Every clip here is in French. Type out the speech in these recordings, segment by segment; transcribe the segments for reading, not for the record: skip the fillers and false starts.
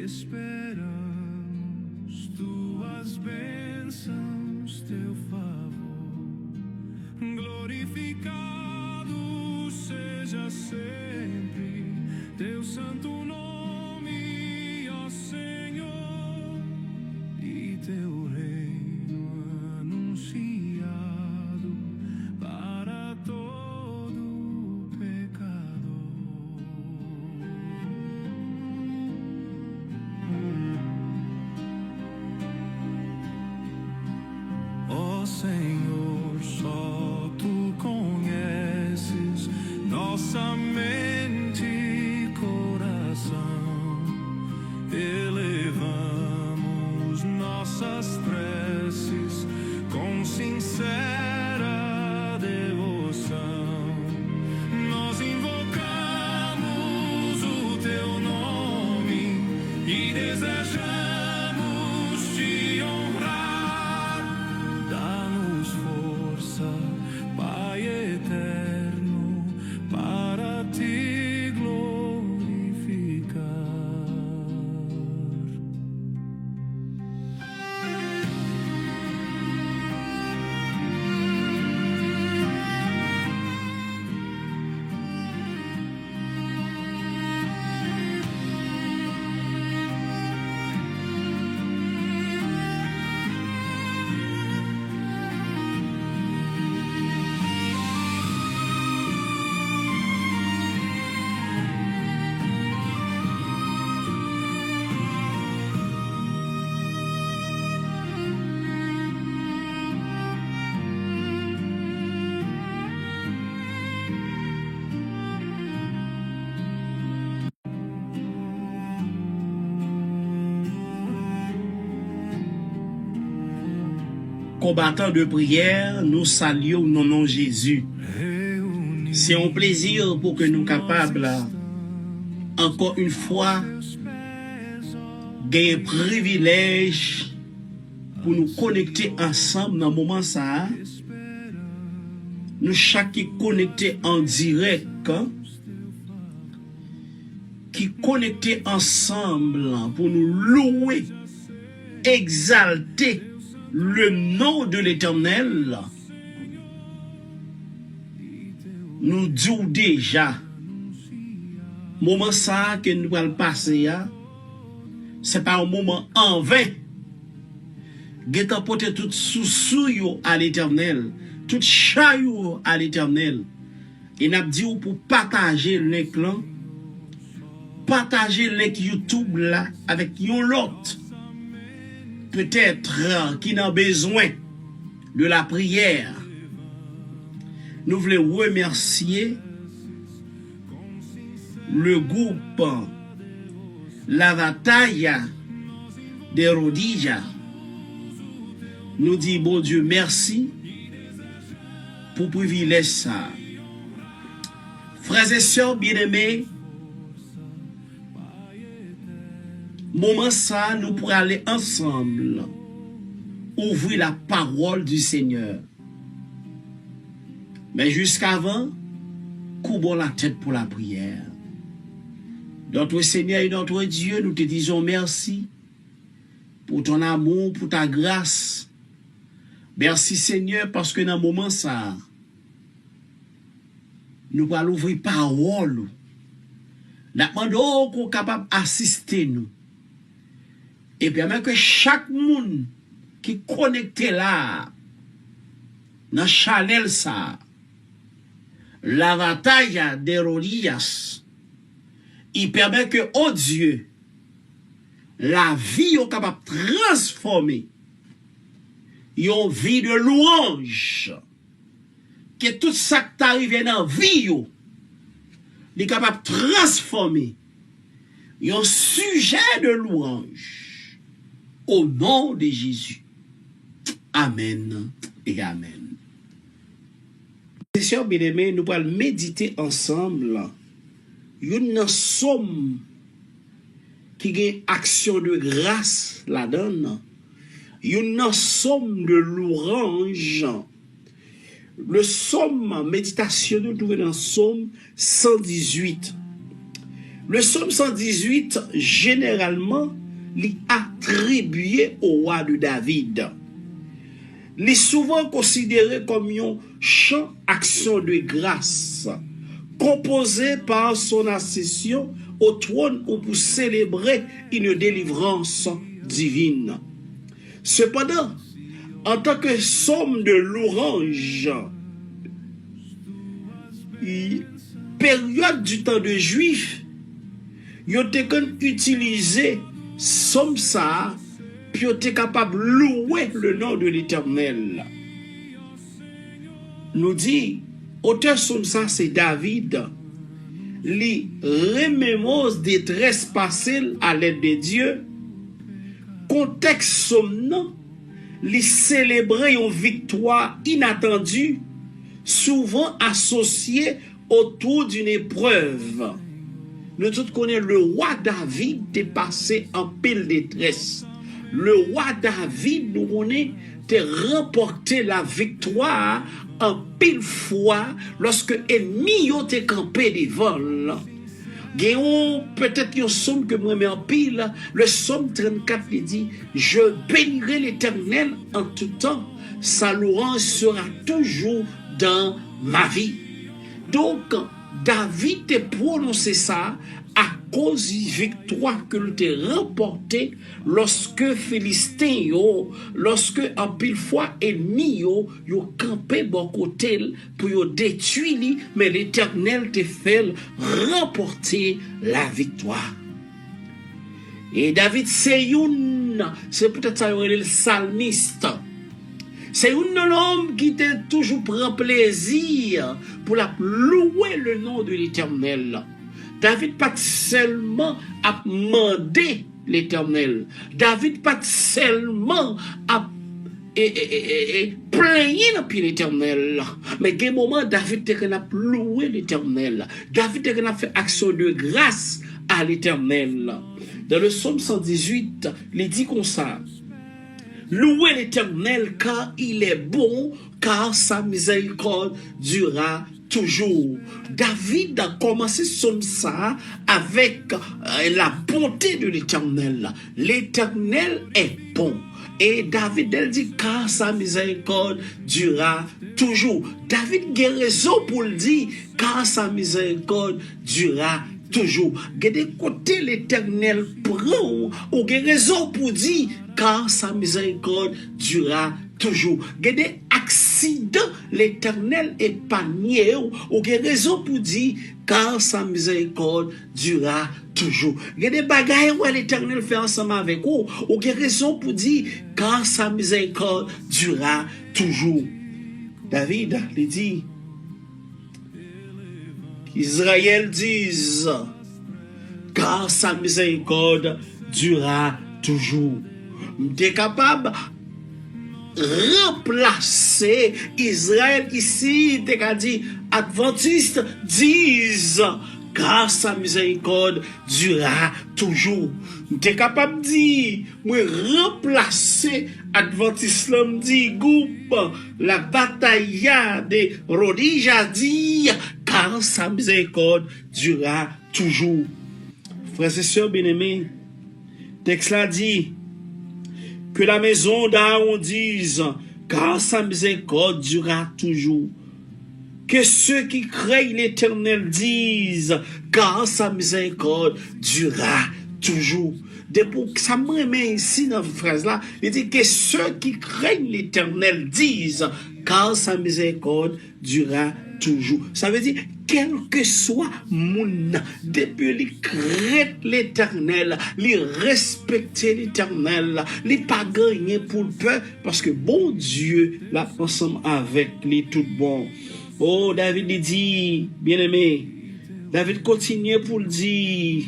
esperamos tuas bênçãos, teu favor. Glorificado seja sempre teu santo nome, ó Senhor, e teu reino anunciado para todo pecador. Ó Senhor, só tu conheces nossa mente e coração. Elevamos nossas preces com sincera devoção. Nós invocamos o teu nome e desejamos te honrar. Dá-nos força, Pai eterno, para te glorificar. Combattants de prière, nous saluons au nom de Jésus. C'est un plaisir pour que nous capables, encore une fois, gagner privilège pour nous connecter ensemble dans le moment ça. Nous chaque connecté en direct, qui connecté ensemble pour nous louer, exalter le nom de l'Éternel. Nous disons déjà, moment ça que nous allons passer, c'est pas un moment en vain. Nous avons porté tout sous à l'Éternel, tout chaillot à l'Éternel. Et nous avons dit pour partager l'écran, partager les YouTube là avec yon lot. Peut-être qui n'a besoin de la prière. Nous voulons remercier le groupe La Bataille des Rodillas. Nous dit bon Dieu merci pour privilège ça. Frères et sœurs bien-aimés, moment ça, nous pourrons aller ensemble ouvrir la parole du Seigneur. Mais jusqu'avant, courbons la tête pour la prière. Notre Seigneur et notre Dieu, nous te disons merci pour ton amour, pour ta grâce. Merci Seigneur parce que dans le moment ça, nous allons ouvrir parole. Nous demandons qu'on soit capable d'assister nous. Et permet que chaque monde qui est connecté là, dans le channel ça, La Bataille des Rodillas, il permet que, oh Dieu, la vie est capable de transformer, une vie de louange, que tout ça qui t'arrive dans la vie, est capable de transformer, un sujet de louange. Au nom de Jésus. Amen et Amen. Mes sœurs bien-aimées, nous allons méditer ensemble une somme qui a une action de grâce la donne, une somme de louange. Le somme méditation nous trouve dans Somme 118. Le psaume 118, généralement, est attribué au roi de David. Il est souvent considéré comme un chant action de grâce, composé par son accession au trône ou pour célébrer une délivrance divine. Cependant, en tant que somme de louange, période du temps de Juifs, ils ont utilisé somme ça, puis ils étaient capables de louer le nom de l'Éternel. Nous dit, auteur somme ça, c'est David. Il remémore détresse passée à l'aide de Dieu. Contexte somme non, il célébrait une victoire inattendue, souvent associée autour d'une épreuve. Nous tous connaissons le roi David est passé en pile détresse. Le roi David, nous connaissons, a remporté la victoire en pile fois lorsque l'ennemi a campé devant. Peut-être un somme que moi mets en pile, le psaume 34 il dit, je bénirai l'Éternel en tout temps, sa louange sera toujours dans ma vie. Donc, David a prononcé ça à cause de la victoire que l'on a remportée lorsque Philistin, lorsque en pile fois ennemi, yo campé bon côté pour détruire, mais l'Éternel te fait remporter la victoire. Et David, c'est peut-être ça le psalmiste. C'est un homme qui t'a toujours prend plaisir pour louer le nom de l'Éternel. David pas seulement à demander l'Éternel. David pas seulement à plaigner puis l'Éternel. Mais il y a un moment, David a loué l'Éternel. David a fait action de grâce à l'Éternel. Dans le psaume 118, il dit comme ça. Louez l'Éternel car il est bon, car sa miséricorde durera toujours. David a commencé son ça avec la bonté de l'Éternel. L'Éternel est bon. Et David, elle dit, car sa miséricorde durera toujours. David a raison pour le dire, car sa miséricorde durera toujours. De côté l'Éternel prend, ou a raison pour dire, car sa miséricorde durera toujours. Des accidents, l'Éternel épargné, ou a raison pour dire, car sa miséricorde durera toujours. Des bagailles où l'Éternel fait ensemble avec vous, ou a raison pour dire, car sa miséricorde durera toujours. David, il dit, Israël dise, car sa miséricorde durera toujours. T'es capable de remplacer Israël ici, t'es qu'à dire, Adventistes disent, car sa miséricorde durera toujours. T'es capable de dire, moi remplacer Adventiste l'homme dit, groupe, la bataille de Rodija dit, car sa miséricorde durera toujours. Frères et sœurs bien-aimés, texte là dit que la maison d'Aaron dise, car sa miséricorde durera toujours. Que ceux qui craignent l'Éternel disent, car sa miséricorde durera toujours. Depuis que ça me met ici dans cette phrase-là, il dit que ceux qui craignent l'Éternel disent, car sa miséricorde durera toujours. Ça veut dire, quel que soit mon, depuis les craint l'Éternel, les respecter l'Éternel, les pas gagner pour le peuple, parce que bon Dieu, là, ensemble avec les tout bons. Oh, David dit, bien-aimé, David continue pour le dire,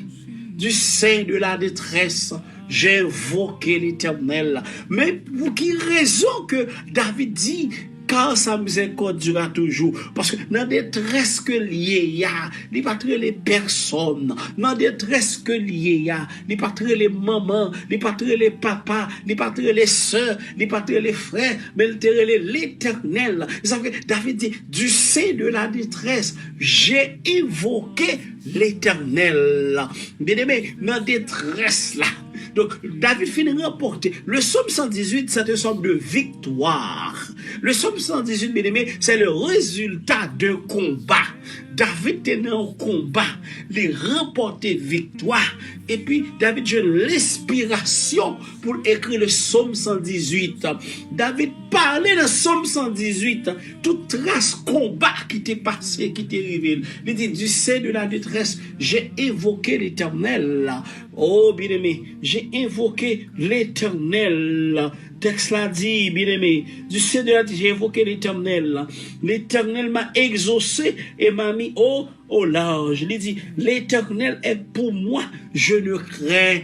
du sein de la détresse, j'ai invoqué l'Éternel. Mais pour qui raison que David dit, car sa miséricorde durera toujours. Parce que dans détresse que lié y a, il pas les personnes. Dans détresse que lié y a, il pas les mamans, il pas les papas, il pas les sœurs, il pas les frères, mais il l'Éternel. Ça fait que David dit, du sein de la détresse, j'ai invoqué l'Éternel. Bien aimé, dans détresse là. Donc, David finit remporter. Le psaume 118, c'est un psaume de victoire. Le psaume 118, bien aimé, c'est le résultat d'un combat. David est dans un combat, il remporté victoire. Et puis, David a l'inspiration pour écrire le psaume 118. David parlait dans le psaume 118, toute trace combat qui t'est passé, qui t'est arrivé. Il dit, du sein de la détresse, j'ai évoqué l'Éternel. Oh, bien-aimé, j'ai invoqué l'Éternel. Texte là dit, bien-aimé, du sein de la détresse, j'ai évoqué l'Éternel. L'Éternel m'a exaucé et m'a mis au large. Il dit, l'Éternel est pour moi, je ne crains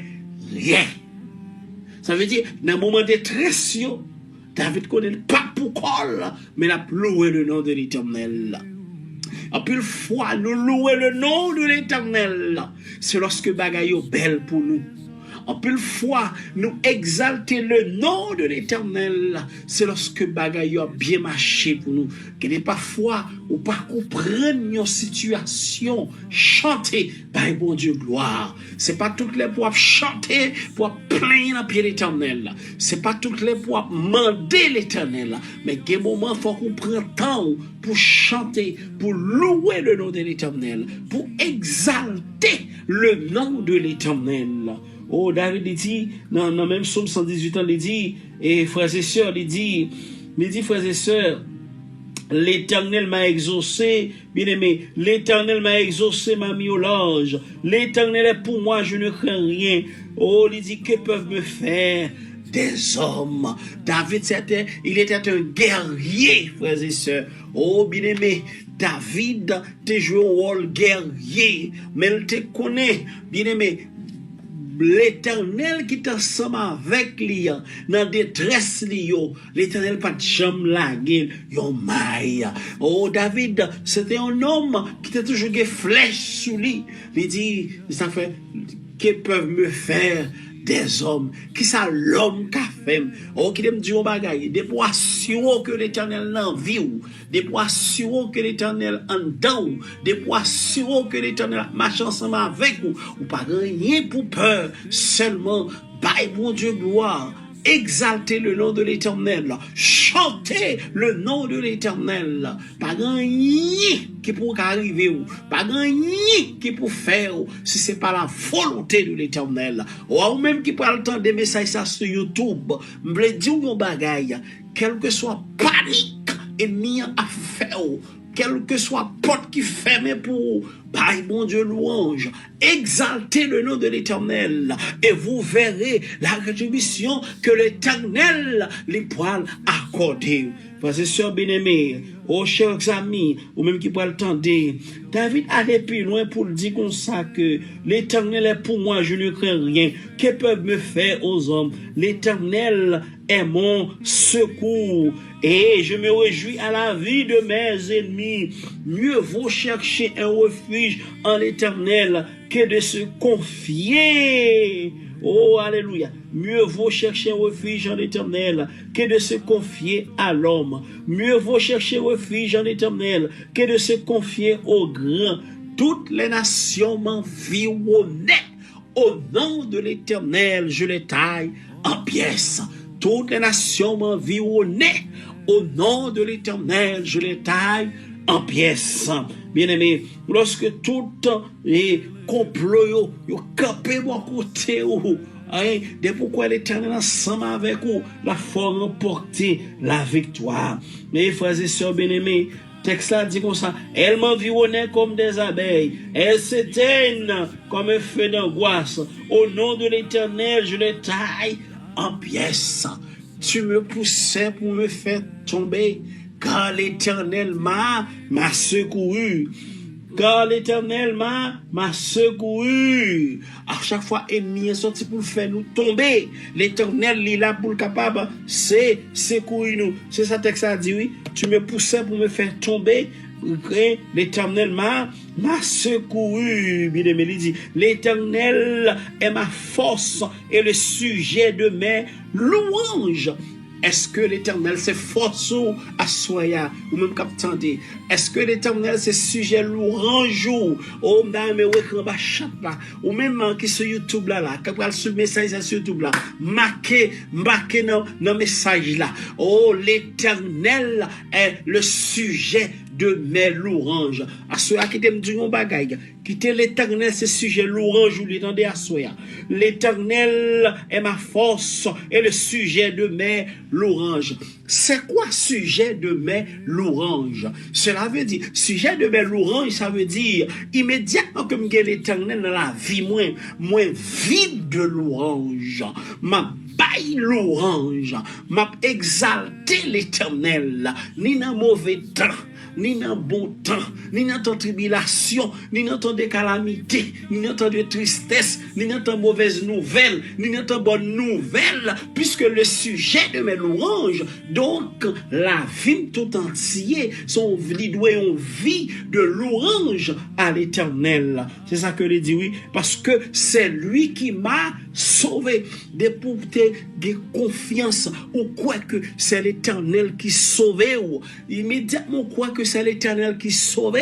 rien. Ça veut dire, dans un moment de détresse, David connaît pas pourquoi, mais il a loué le nom de l'Éternel. En plus fois, nous louer le nom de l'Éternel, c'est lorsque bagaille est belle pour nous. En plus fois, nous exalter le nom de l'Éternel, c'est lorsque bagaille a bien marché pour nous. Que n'est pas foi ou pas comprendre une situation, chanter, par bon Dieu gloire. C'est pas toutes les pour chanter, pour plaindre à pied l'Éternel. C'est pas toutes les pour demander l'Éternel. Mais quel moment faut qu'on prenne temps pour chanter, pour louer le nom de l'Éternel, pour exalter le nom de l'Éternel. Oh, David dit, dans même psaume 118 ans, il dit, et frères et sœurs, il dit, frères et sœurs, l'Éternel m'a exaucé, bien-aimé, l'Éternel m'a exaucé, m'a mis au large, l'Éternel est pour moi, je ne crains rien. Oh, il dit, que peuvent me faire des hommes? David, il était un guerrier, frères et sœurs. Oh, bien-aimé, David, t'es joué un rôle guerrier, mais il te connaît, bien-aimé, l'Éternel qui est ensemble avec lui, dans détresse, l'Éternel pas de chambre la gueule, yon maille. Oh, David, c'était un homme qui était toujours des flèches sous lui. Il dit, ça fait, que peuvent me faire des hommes? Qui ça l'homme qu'a fait? Oh, qui aime dire au bagaille, des poissons que l'Éternel l'envie, des poissons que l'Éternel en dedans, des poissons que l'Éternel marche ensemble avec vous, ou pas rien pour peur, seulement, by bon Dieu gloire. Exaltez le nom de l'Éternel, chantez le nom de l'Éternel. Pas rien qui pour arriver ou pas rien qui pour faire si c'est pas la volonté de l'Éternel. Ou même qui parle tant des messages ça sur YouTube, me dire un bagaille, quel que soit panique et mis à faire, quel que soit porte qui ferme pour par mon Dieu louange, exaltez le nom de l'Éternel et vous verrez la rétribution que l'Éternel les pourra accorder. Frères et sœurs bien-aimés, aux chers amis, ou même qui pourraient l'entendre, David allait plus loin pour dire comme ça que l'Éternel est pour moi, je ne crains rien. Que peuvent me faire aux hommes? L'Éternel est mon secours et je me réjouis à la vie de mes ennemis. Mieux vaut chercher un refuge en l'Éternel que de se confier. Oh, alléluia. Mieux vaut chercher un refuge en l'Éternel que de se confier à l'homme. Mieux vaut chercher un refuge en l'Éternel que de se confier au grand. Toutes les nations m'environnent. Au nom de l'Éternel, je les taille en pièces. Toutes les nations m'environnent. Au nom de l'Éternel, je les taille en pièces. Bien-aimé, lorsque tout les complots yo campé mon côté ou de pourquoi l'Éternel ensemble avec vous la forme remporter la victoire. Mes frères et sœurs bien-aimés, texte là dit comme ça, elles m'environnaient comme des abeilles, elles s'éteignent comme un feu d'angoisse. Au nom de l'Éternel, je les taille en pièces. Tu me poussais pour me faire tomber, car l'Éternel m'a secouru. car l'Éternel m'a secouru. À chaque fois, ennemi est sorti pour faire nous tomber. L'Éternel, il est là pour le capable, c'est secourir nous. C'est ça texte a dit, oui. Tu me poussais pour me faire tomber. L'Éternel m'a secouru. Bien-aimé, il dit, l'Éternel est ma force et le sujet de mes louanges. Est-ce que l'Éternel c'est force ou à soya ou même captandé? Est-ce que l'Éternel c'est sujet louange ou même ou même qui sur YouTube là quand on sur message sur YouTube là marqué dans message là. Oh, l'Éternel est le sujet de mes louanges. À ceux qui t'aiment du mon bagaille, quitter l'Éternel, c'est sujet louange ou l'étendez à soi. L'Éternel est ma force et le sujet de mes louanges. C'est quoi sujet de mes louanges? Cela veut dire, sujet de mes louanges, ça veut dire, immédiatement que j'ai l'Éternel dans la vie, moins vide de louanges. Ma baille louange, m'a exalté l'Éternel, ni dans mauvais temps, ni dans bon temps, ni dans ton tribulation, ni dans ton calamité, ni dans ton tristesse, ni dans ton mauvaise nouvelle, ni dans ton bonne nouvelle, puisque le sujet de mes louanges, donc la vie tout entière, son vie de louange à l'Éternel. C'est ça que il dit, oui, parce que c'est lui qui m'a sauvé. Des pauvretés, des confiance, ou quoi que c'est l'Éternel qui sauve, ou immédiatement quoi que c'est l'Éternel qui sauve,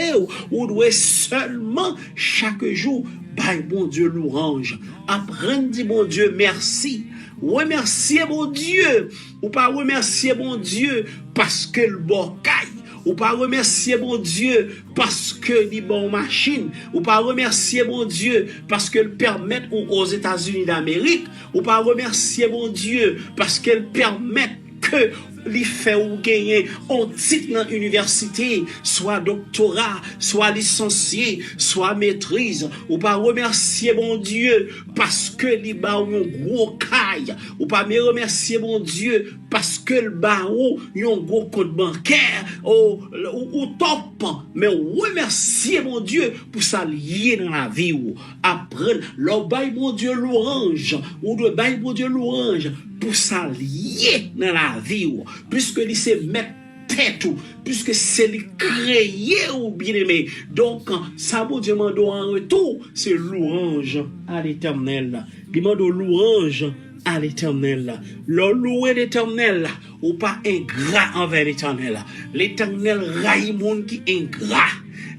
ou doit seulement chaque jour, bah, bon Dieu louange, apprendre dit bon Dieu merci, remercier bon Dieu, ou pas remercier bon Dieu parce que le bocaille, ou pas remercier bon Dieu parce que les bonnes machines, ou pas remercier bon Dieu parce qu'elle permet aux États-Unis d'Amérique, ou pas remercier bon Dieu parce qu'elle permet que les fait ou gagner un titre dans l'université, soit doctorat, soit licencié, soit maîtrise, ou pas remercier bon Dieu parce que les ba un gros caille, ou pas me remercier bon Dieu parce que le ba ou un gros compte bancaire, ou top, mais remercier mon Dieu pour ça lier dans la vie ou apprendre le bail mon Dieu louange, ou le bail mon Dieu louange pour ça lier dans la vie ou puisque il s'est mettre tête ou puisque c'est lui créé ou bien aimé. Donc ça mon Dieu mando en retour, c'est louange à l'Éternel. Il mando louange à l'Éternel. Le louer l'Éternel ou pas ingrat envers l'Éternel. L'Éternel raille monde qui ingrat.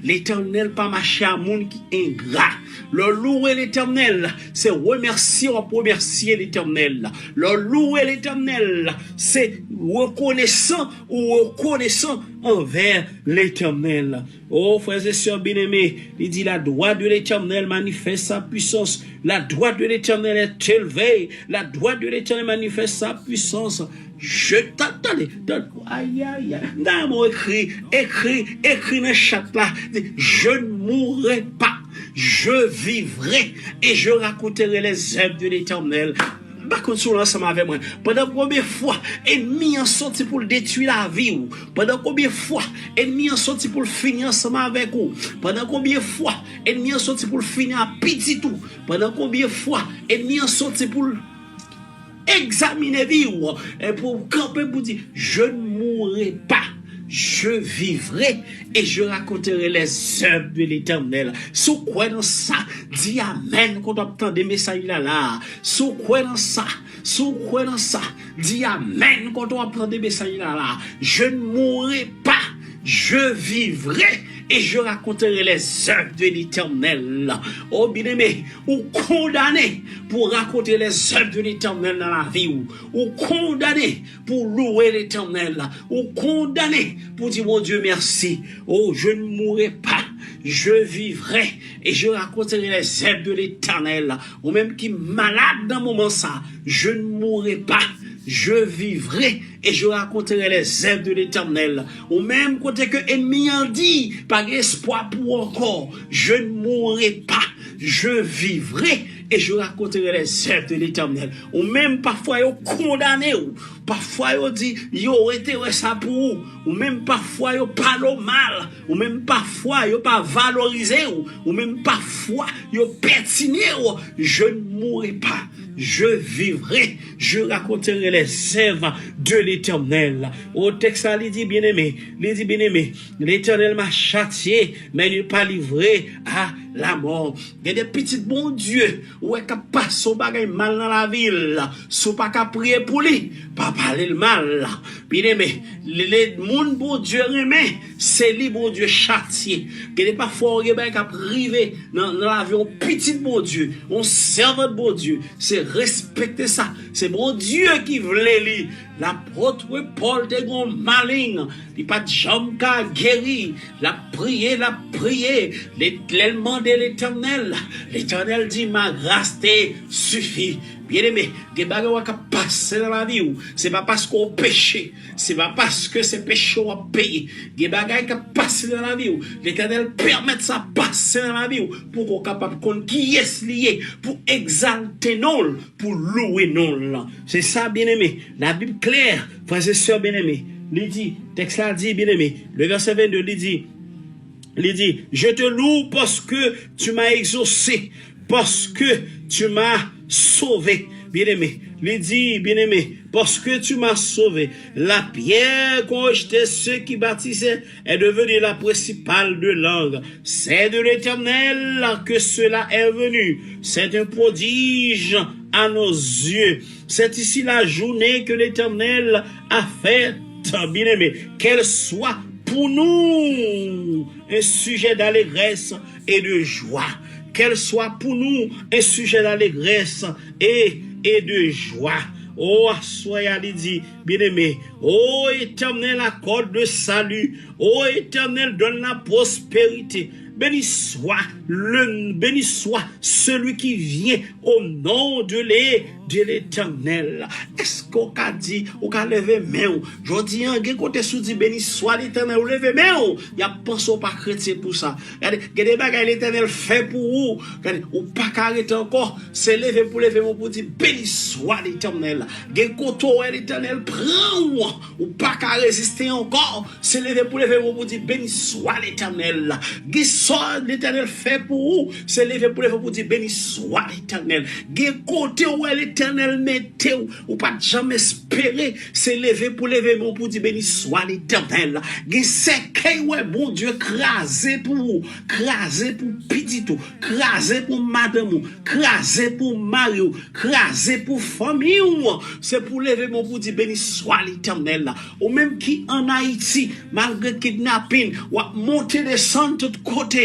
L'Éternel pas marcher à monde qui ingrat. Le louer l'Éternel, c'est remercier ou remercier l'Éternel. Le louer l'Éternel, c'est reconnaissant ou reconnaissant envers l'Éternel. Oh, frères et sœurs bien-aimés, il dit la droite de l'Éternel manifeste sa puissance. La droite de l'Éternel est élevée. La droite de l'Éternel manifeste sa puissance. Je t'attends. Aïe, aïe, aïe. Dans écrit dans le chat là. Je ne mourrai pas. Je vivrai et je raconterai les œuvres de l'Éternel. Pas contre sur l'ensemble avec moi. Pendant combien de fois ennemi en sorti pour détruire la vie ou pendant combien de fois ennemi en sorti pour finir ensemble avec vous. Pendant combien de fois ennemi en sorti pour finir à petit tout. Pendant combien de fois ennemi en sorti pour examiner vie ou et pour camper pour dire je ne mourrai pas. Je vivrai et je raconterai les œuvres de l'Éternel. Sous quoi dans ça, dis amen quand on entend des messages là. Sous quoi dans ça, dis amen quand on entend des messages là. Je ne mourrai pas, je vivrai et je raconterai les œuvres de l'Éternel. Oh bien-aimé, ou condamné pour raconter les œuvres de l'Éternel dans la vie, ou condamné pour louer l'Éternel, ou condamné pour dire mon Dieu merci. Oh, je ne mourrai pas, je vivrai et je raconterai les œuvres de l'Éternel. Ou même qui est malade dans le moment ça, je ne mourrai pas. Je vivrai et je raconterai les œuvres de l'Éternel. Ou même côté que ennemi en dit, par espoir pour encore, je ne mourrai pas. je vivrai et je raconterai les œuvres de l'Éternel. Ou même parfois, ils condamné, parfois, ils dit, ils ont été ça pour vous, ou même parfois, ils parlent mal, ou même parfois, ils pas valorisé, ou même parfois, ils pertiné, je ne mourrai pas. Je vivrai, je raconterai les œuvres de l'Éternel. Au texte, il dit bien-aimé, l'Éternel m'a châtié, mais il n'est pas livré à la mort. Il y a des petits bons dieux, où est-ce qu'il passe son bagage mal dans la ville, sous pas qu'à prier pour lui, pas parler le mal. Bien-aimé, les monde bon Dieu remet, c'est lui bon Dieu châtié. Il n'y a pas fort, il y a qu'à priver dans la vie, un petit bon Dieu, on servant de bon Dieu, c'est respecter ça. C'est mon Dieu qui voulait lui. L'apôtre Paul était un malin. Il pas de jambe qu'à guérir. La prier. L'éternel de l'Éternel. L'Éternel dit, ma grâce te suffit. Bien aimé, des bagages qui passent dans la vie, c'est pas parce qu'on péché, c'est pas parce que c'est péché qu'on a payé. Des bagages qui passent dans la vie, l'Éternel permet ça passer dans la vie pour qu'on soit capable de connaître qui est lié, pour exalter non, pour louer non. C'est ça, bien aimé. La Bible claire, frères et sœurs bien aimés, il dit, texte là dit, bien aimé, le verset 22, il dit, je te loue parce que tu m'as exaucé, parce que tu m'as sauvé, bien-aimé. Il dit, bien-aimé, parce que tu m'as sauvé. La pierre qu'ont rejeté ceux qui bâtissaient est devenue la principale de langue. C'est de l'Éternel que cela est venu. C'est un prodige à nos yeux. C'est ici la journée que l'Éternel a faite, bien-aimé. Qu'elle soit pour nous un sujet d'allégresse et de joie. Qu'elle soit pour nous un sujet d'allégresse et de joie. Oh, soyez dit, bien-aimé. Oh, Éternel, accorde le salut. Oh, Éternel, donne la prospérité. Béni soit celui qui vient au nom de l'Éternel. Est-ce qu'on a dit, on a levé main? Je dis, côté sous dit, béni soit l'Éternel, ou levé main. Il y a pensé pas chrétien pour ça. Il y a des bagages l'Éternel fait pour vous. Ou pas arrêter encore. C'est levé mon pour dire, béni soit l'Éternel. Il y a côté l'Éternel prend ou pas qu'à résister encore. C'est levé mon pour dire, béni soit l'Éternel. L'Éternel fait pour vous, c'est levé pour dire béni soit l'Éternel. Côté où l'Éternel mettez ou pas jamais espérer, c'est levé pour dire béni soit l'Éternel. C'est que bon Dieu crasé pour vous, crasé pour petit tout, crasé pour madame, crasé pour Mario, crasé pour famille, c'est pour lever pour dire béni soit l'Éternel. Ou même qui en Haïti, malgré kidnapping, ou monter descendre de côté.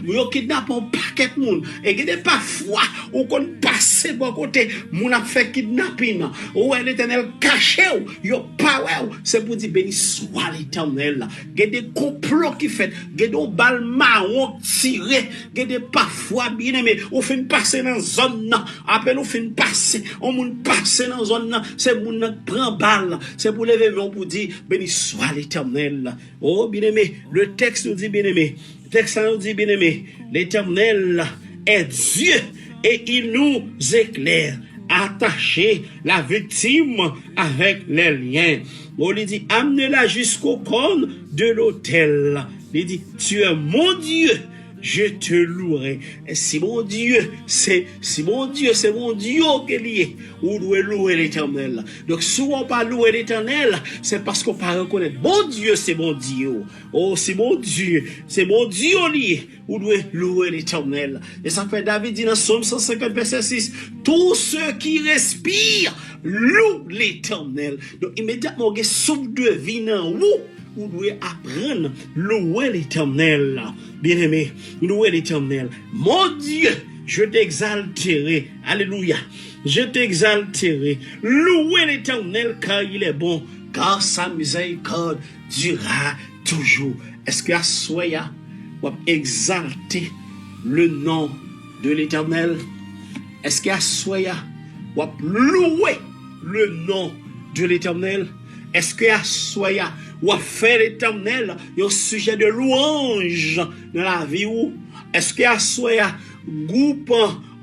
Yo kidnappe un paquet de monde et qui n'est pas foi ou qu'on passe bon côté moun a fait kidnapping ou l'Éternel caché yo pas c'est pour dire béni soit l'Éternel. Il y a des complots qui fait, il y a des balles marron tirées, il y a des parfois bien aimé ou fin passer dans zone là après nous fin passer on moun passer dans zone là c'est moun prend balle c'est pour lever pour dire béni soit l'Éternel. Oh bien aimé, le texte nous dit bien aimé. Le texte nous dit, bien aimé, l'Éternel est Dieu et il nous éclaire. Attacher la victime avec les liens. On lui dit, amenez-la jusqu'au cône de l'autel. Il dit, tu es mon Dieu. Je te louerai. Et si mon Dieu, c'est mon Dieu qui est lié. Ou doit louer l'Éternel. Donc, si on pas louer l'Éternel, c'est parce qu'on pas reconnaître. Bon Dieu, c'est mon Dieu. Oh, c'est mon Dieu lié. Ou doit louer l'Éternel. Et ça fait David dit dans Psaume 150, verset 6, tous ceux qui respirent louent l'Éternel. Donc, immédiatement, on souffle de vie dans vous. Vous devez apprendre louer l'Éternel. Bien-aimé, louer l'Éternel. Mon Dieu, je t'exalterai. Alléluia. Je t'exalterai. Louer l'Éternel car il est bon, car sa miséricorde durera toujours. Est-ce que à soya ou exalter le nom de l'Éternel? Est-ce que à soya ou louer le nom de l'Éternel? Est-ce que à soya ou à faire l'Éternel un sujet de louange dans la vie ou est-ce que à soya groupe,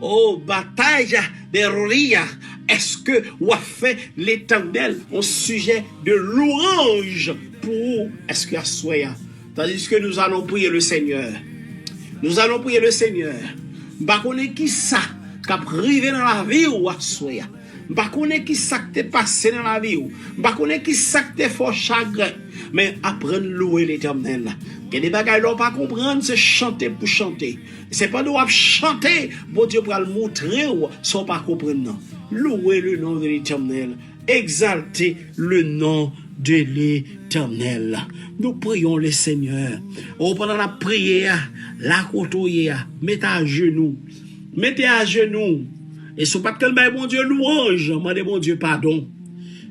oh, bataille des Roria, est-ce que vous avez fait l'Éternel un sujet de louange pour vous? Est-ce que soya? Tandis que nous allons prier le Seigneur. Nous allons prier le Seigneur. Bah, on est qui ça qui a privé dans la vie ou à soya? Bah, on est qui ça qui t'est passé dans la vie ou? Bah, on est qui ça qui t'est fort chagrin? Mais apprendre à louer l'Éternel. Que des bagages l'on pas comprendre, c'est chanter pour chanter. C'est pas nous à chanter, bon Dieu pour le montrer ou sans pas comprendre. Louer le nom de l'Éternel. Exalter le nom de l'Éternel. Nous prions le Seigneur. Oh, pendant la prière, la côtoyer, mettez à genoux. Mettez à genoux. Et si vous pas de bon Dieu louange, demandez bon Dieu pardon.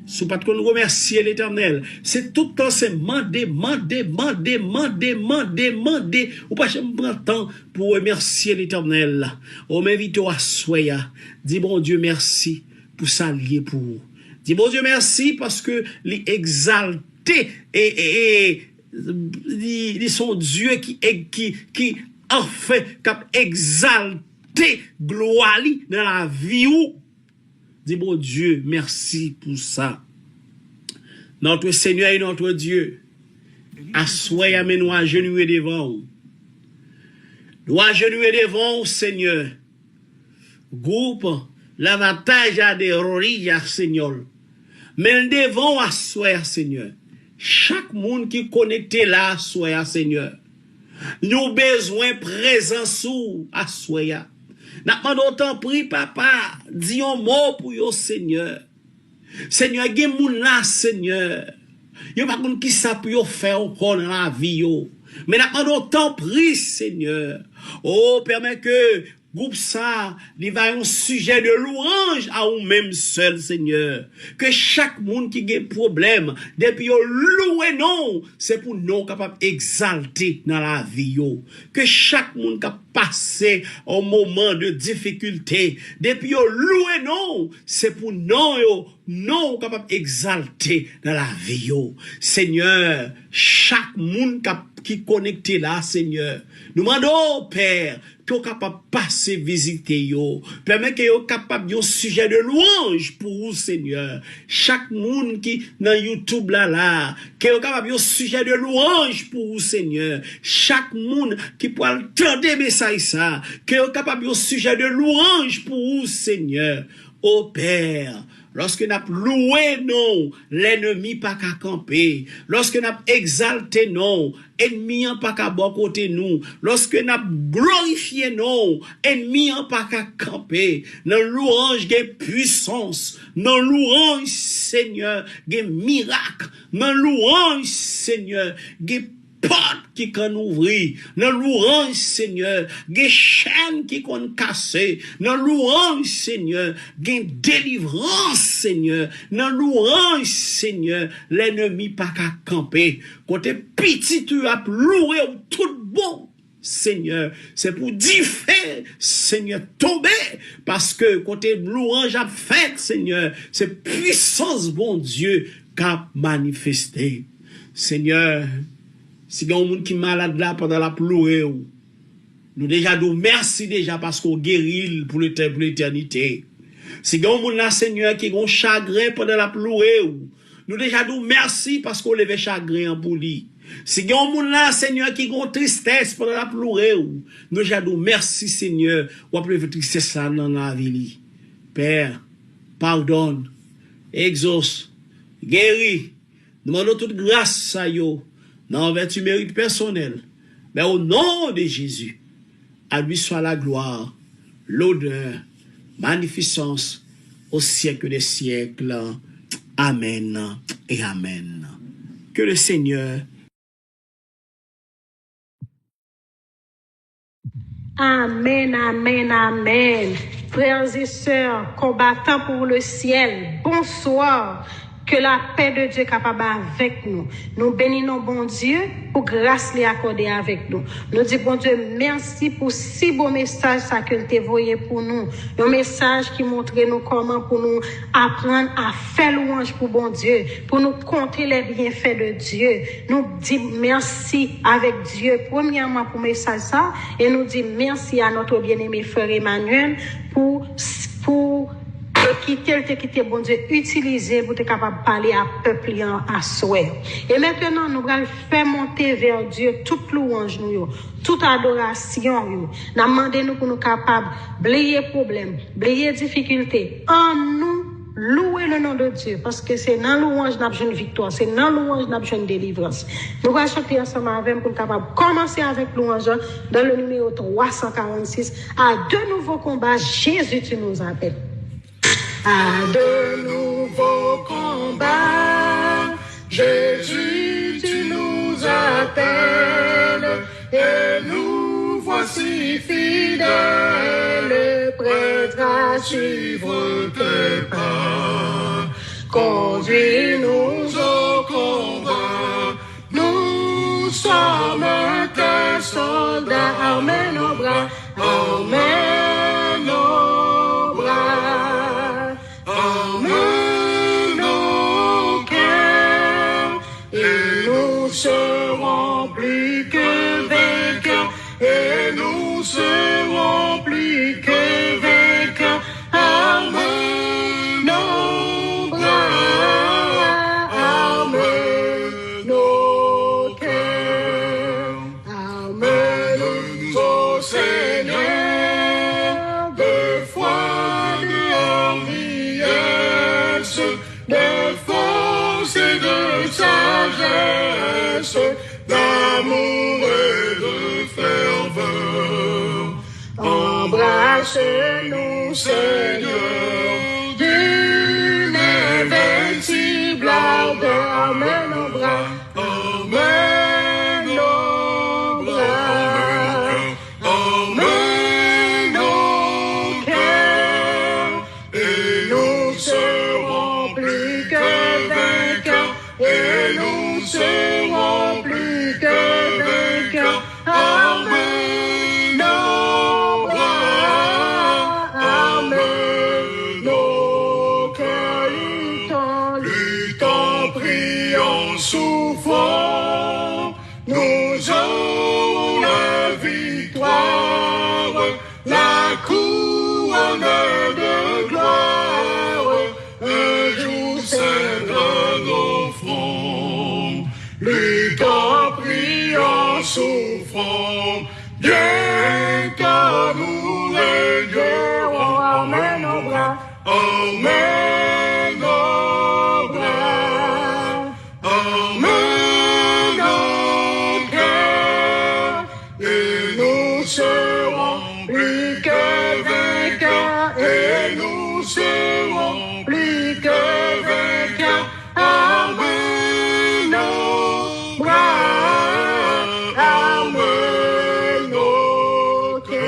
Si vous pas de remercier l'Éternel, c'est tout le temps, c'est demander. Ou pas jamais prendre temps pour remercier l'Éternel. On m'invite à soya. Dis bon Dieu merci pour ça lié pour vous. Dis bon Dieu merci parce que les exaltés et ils sont Dieu qui en fait cap exalté gloire dans la vie ou. Dis bon Dieu merci pour ça. Notre Seigneur et notre Dieu, assoyez nous à genoux devant vous. Nous à genoux devant vous, Seigneur. Groupe l'avantage à des rorillas, Seigneur. Mais devant assoyez, Seigneur. Chaque monde qui est connecté là, assoyez, Seigneur. Nous besoin présence ou assoyez. N'a pas d'autant pris, papa, dis un mot pour yo, Seigneur. Seigneur, gen moun là, Seigneur. Yo pas kon qui ça pour yo faire encore dans la vie yo. Mais n'a pas d'autant pris, Seigneur. Oh, permet que groupe ça, il va un sujet de louange à vous-même seul, Seigneur. Que chaque monde qui a un problème, depuis yo loué non, c'est pour nous capable exalter dans la vie yo. Que chaque monde qui a passé un moment de difficulté, depuis yo loué non, c'est pour nous yo non capable exalter dans la vie yo. Seigneur, chaque monde qui connecté là, Seigneur, nous demandons, Père, que vous capable passer visiter yo, permet que vous capable d'un sujet de louange pour vous, Seigneur. Chaque monde qui dans YouTube là, que vous capable d'un sujet de louange pour vous, Seigneur. Chaque monde qui peut entendre message ça, que vous capable d'un sujet de louange pour vous, Seigneur. Ô Père, lorsque nous avons loué, non, l'ennemi pas qu'à camper. Lorsque nous avons exalté, non, ennemi pas qu'à bon côté nous. Lorsque nous avons glorifié, non, ennemi pas qu'à camper. Dans louange, il y a puissance. Dans louange, Seigneur, il y a miracle. Dans louange, Seigneur, il y a porte qui can ouvrir, dans louange Seigneur, des chaînes qui can casser, dans louange Seigneur, des délivrance Seigneur, dans louange Seigneur, l'ennemi pas qu'à camper, côté petit tu as loué tout bon. Seigneur, c'est pour dire fait, Seigneur, tomber, parce que côté louange a fait, Seigneur, c'est puissance bon Dieu qu'a manifesté. Seigneur, si il y a un monde qui est malade là pendant la pleurer, nous déjà nous merci déjà parce qu'on guérit pour l'éternité. Si il y a un monde là, Seigneur, qui a un chagrin pendant la pleurer, nous déjà nous merci parce qu'on lève chagrin pour lui. Si il y a un monde là, Seigneur, qui a une tristesse pendant la pleurer, nous déjà nous merci, Seigneur, ou après votre tristesse là dans la vie. Père, pardonne, exauce, guéris, nous demandons toute grâce à vous. Non, vertu mérite personnel. Mais au nom de Jésus, à lui soit la gloire, l'honneur, magnificence au siècle des siècles. Amen et amen. Que le Seigneur. Amen, amen, amen. Frères et sœurs, combattants pour le ciel, bonsoir. Que la paix de Dieu capable avec nous. Nous bénissons bon Dieu pour grâce les accorder avec nous. Nous disons bon Dieu merci pour si beau message ça que tu envoyé pour nous. Un message qui montre nous comment pour nous apprendre à faire louange pour bon Dieu, pour nous compter les bienfaits de Dieu. Nous disons merci avec Dieu premièrement pour message ça et nous disons merci à notre bien-aimé frère Emmanuel pour quitter bon Dieu utiliser pour être capable de parler à peuple à souhait. Et maintenant nous allons faire monter vers Dieu toute louange nous, toute adoration nous. Nous demandons pour nous capables oublier problème, oublier difficulté en nous louer le nom de Dieu parce que c'est dans louange nous avons une victoire, c'est dans louange nous avons une délivrance. Nous allons chanter ensemble avec pour capable commencer avec louange dans le numéro 346 à de nouveaux combats. Jésus tu nous appelles. À de nouveaux combats, Jésus, tu nous appelles, et nous voici fidèles, prêts à suivre tes pas. Conduis-nous au combat, nous sommes tes soldats, armés nos bras, armés nos bras. Serons plus que vainqueurs et nous serons plus que vainqueurs. Arme nos bras, arme nos cœurs, arme-nous au Seigneur de foi, de hardiesse, de force et de sagesse, d'amour et de ferveur. Embrasse-nous, Seigneur, d'une invincible ardeur. Arme nos bras, arme nos bras, arme nos cœurs, et nous serons plus que vainqueurs, et nous serons plus que vainqueurs. Arme nos bras, arme nos cœurs. Luttons, prions, souffrons, nous aurons la victoire, la couronne de gloire, un jour s'aidera nos fronts. Luttons, prions, souffrons, bien que nous régnerons. Arme nos bras, arme nos bras, arme nos cœurs, et nous serons plus que vainqueurs, et nous serons plus que vainqueurs. Arme nos bras, arme nos cœurs.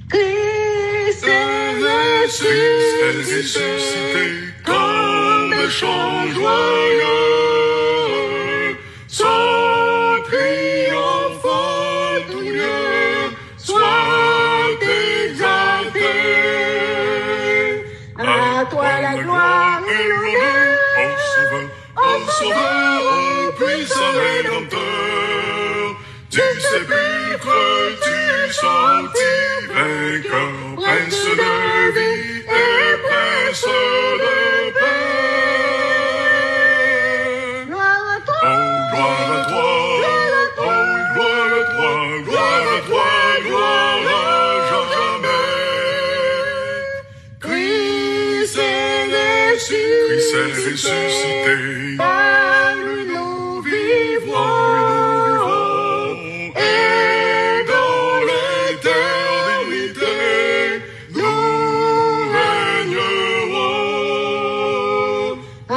Christ est ressuscité comme le chant joyeux, son triomphant tout lieu soit exalté. À toi la gloire et l'honneur, ô Sauveur, ô puissant Rédempteur, du sépulcre tu sortis vainqueur, prince de vie et prince de paix. Gloire à toi, oh gloire à toi, oh gloire à toi, gloire à toi, gloire à jamais. Christ est ressuscité, par lui nous vivrons, et dans l'éternité nous régnerons. À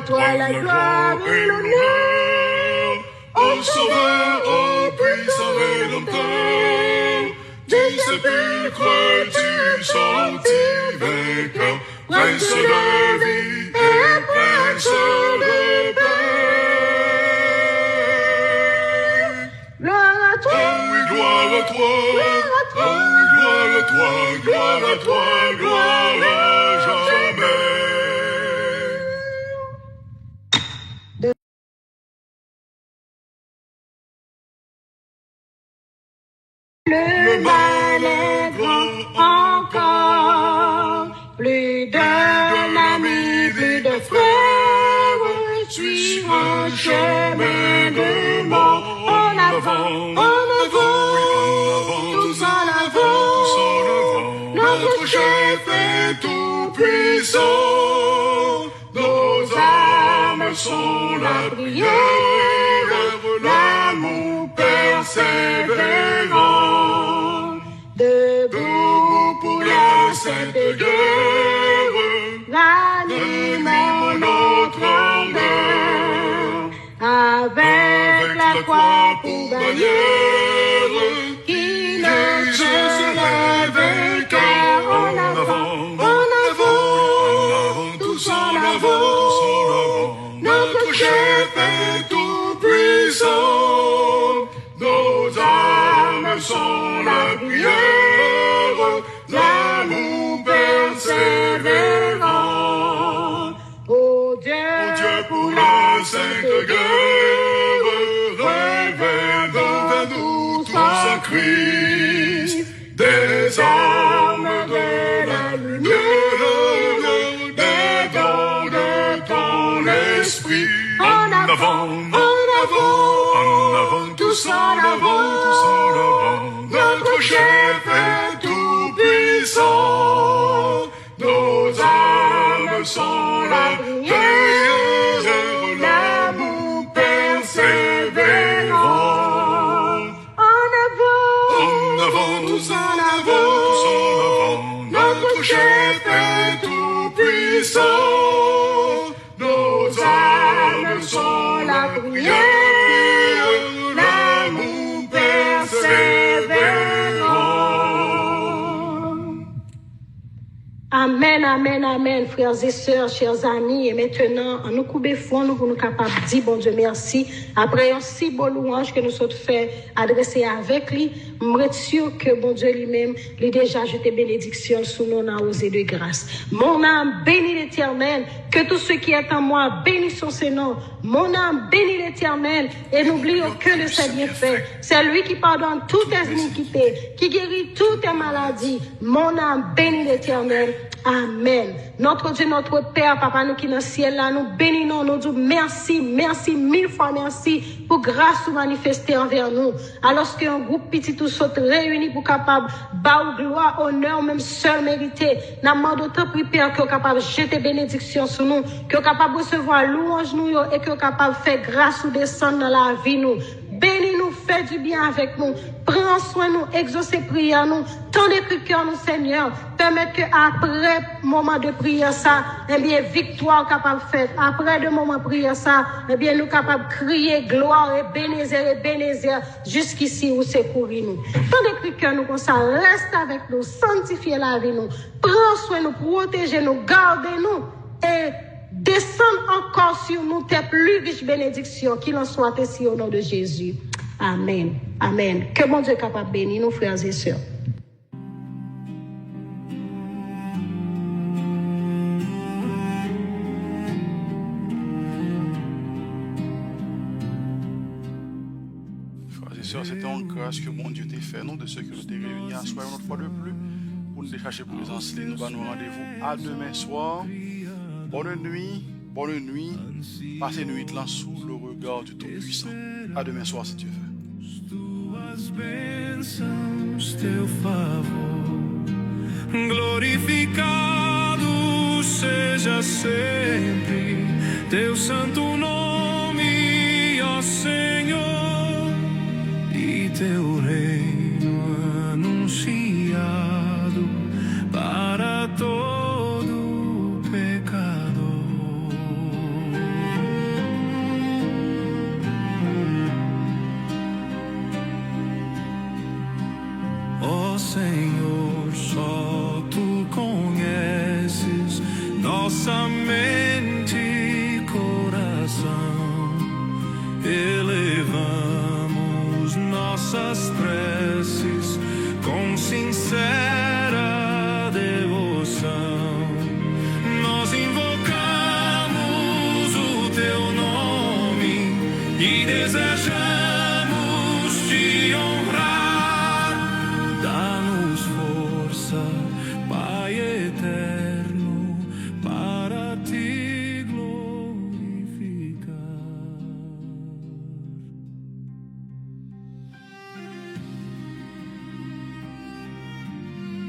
toi la gloire et l'honneur, ô Sauveur, ô puissant Rédempteur, du sépulcre tu sortis vainqueur, Prince de vie et prince de paix. Gloire à toi. Oh oui, gloire à toi. Oh oui, gloire à toi, gloire à toi, gloire à jamais. Le mal est grand encore, plus d'un ami, plus de frères, suivre un chemin de mort. En avant, tous en avant, notre chef est tout puissant. Nos âmes sont la prière, l'amour persévérant. Debout pour la sainte guerre, ranimons notre ardeur, avec la croix pour bannière, qui ne se lève qu'en avant, tous en avant, notre chef est tout puissant, nos âmes sont la prière, l'amour persévérant. Ô Dieu, pour la sainte guerre, révèle-nous tous en Christ, des armes de la lumière, des dons de ton esprit. En avant, tous en avant, notre chef est tout puissant, nos âmes sont la prière, l'amour persévérant. En avant, tous en avant, notre chef est tout puissant, nos âmes sont la prière, l'amour persévérant. Amen, amen, amen, frères et sœurs, chers amis. Et maintenant, en nous couper fond, nous pour nous capables de dire, bon Dieu, merci. Après un si beau louange que nous sommes fait adresser avec lui, je suis sûr que bon Dieu lui-même, il a déjà jeté bénédiction sur nous dans osé de grâce. Mon âme bénit l'Éternel, que tout ce qui est en moi bénisse son nom. Mon âme bénit l'Éternel et n'oublie aucun de ses bienfaits. C'est lui qui pardonne toutes tes iniquités, qui guérit toutes tes maladies. Mon âme bénit l'Éternel. Amen. Notre Dieu, notre Père, Papa, nous qui dans le ciel là, nous bénissons, nous disons merci, merci, mille fois merci pour grâce manifestée envers nous. Alors qu'un groupe petit tout saute réuni pour capable, bas gloire, honneur, même seul mérité. Nous demandons autant pour Père que capable de jeter bénédiction sur nous, que capable de recevoir louange nous et que capable de faire grâce ou descendre dans la vie nous. Bénis-nous, fais du bien avec nous. Prends soin nous, exaucez prière nous. Tendez le cœur nous, Seigneur. Permets que après moment de prière ça, eh bien, victoire capable de faire. Après le moment de prière ça, eh bien, nous capables de crier gloire et bénézer jusqu'ici où c'est pour nous. Tendez le cœur nous comme ça. Reste avec nous, sanctifiez la vie nous. Prends soin nous, protégez nous, gardez nous. Et descends encore sur nous tes plus riches bénédictions, qu'il en soit ainsi au nom de Jésus. Amen. Amen. Que mon Dieu capable de bénir nos frères et sœurs. Frères et sœurs, c'était en grâce que mon Dieu t'a fait, nous, de ce que nous t'es réunis à soir une autre fois de plus, pour nous déchacher pour les enseigner. Nous allons rendez-vous à demain soir. Bonne nuit, passez une nuit là sous le regard du Tout-Puissant. À demain soir si Dieu veut. Tuas bênçãos, teu favor, glorificado seja sempre teu santo nome, ó Senhor, e teu reino anunciado para todo pecador. Ó Senhor, só tu conheces nossa mente e coração, elevamos nossas preces com sincera devoção. Nós invocamos o teu nome e desejamos